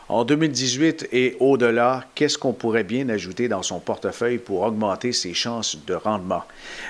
En 2018 et au-delà, qu'est-ce qu'on pourrait bien ajouter dans son portefeuille pour augmenter ses chances de rendement?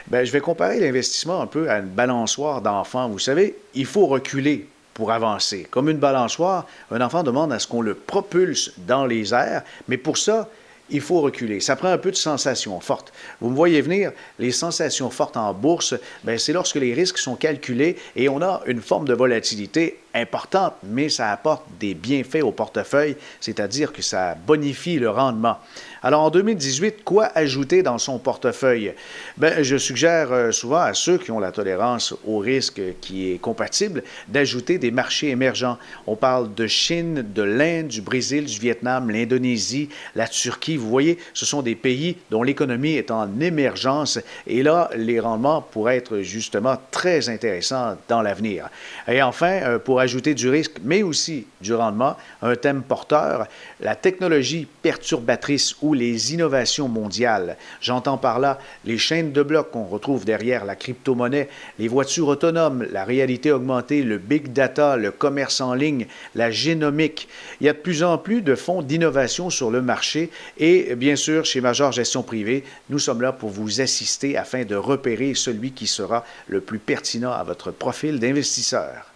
Bien, je vais comparer l'investissement un peu à une balançoire d'enfant. Vous savez, il faut reculer pour avancer. Comme une balançoire, un enfant demande à ce qu'on le propulse dans les airs, mais pour ça, il faut reculer. Ça prend un peu de sensations fortes. Vous me voyez venir, les sensations fortes en bourse, bien, c'est lorsque les risques sont calculés et on a une forme de volatilité importante, mais ça apporte des bienfaits au portefeuille, c'est-à-dire que ça bonifie le rendement. Alors en 2018, quoi ajouter dans son portefeuille? Bien, je suggère souvent à ceux qui ont la tolérance au risque qui est compatible d'ajouter des marchés émergents. On parle de Chine, de l'Inde, du Brésil, du Vietnam, l'Indonésie, la Turquie. Vous voyez, ce sont des pays dont l'économie est en émergence et là, les rendements pourraient être justement très intéressants dans l'avenir. Et enfin, pour ajouter du risque, mais aussi du rendement, un thème porteur, la technologie perturbatrice ou les innovations mondiales. J'entends par là les chaînes de blocs qu'on retrouve derrière la crypto-monnaie, les voitures autonomes, la réalité augmentée, le big data, le commerce en ligne, la génomique. Il y a de plus en plus de fonds d'innovation sur le marché et bien sûr, chez Major Gestion Privée, nous sommes là pour vous assister afin de repérer celui qui sera le plus pertinent à votre profil d'investisseur.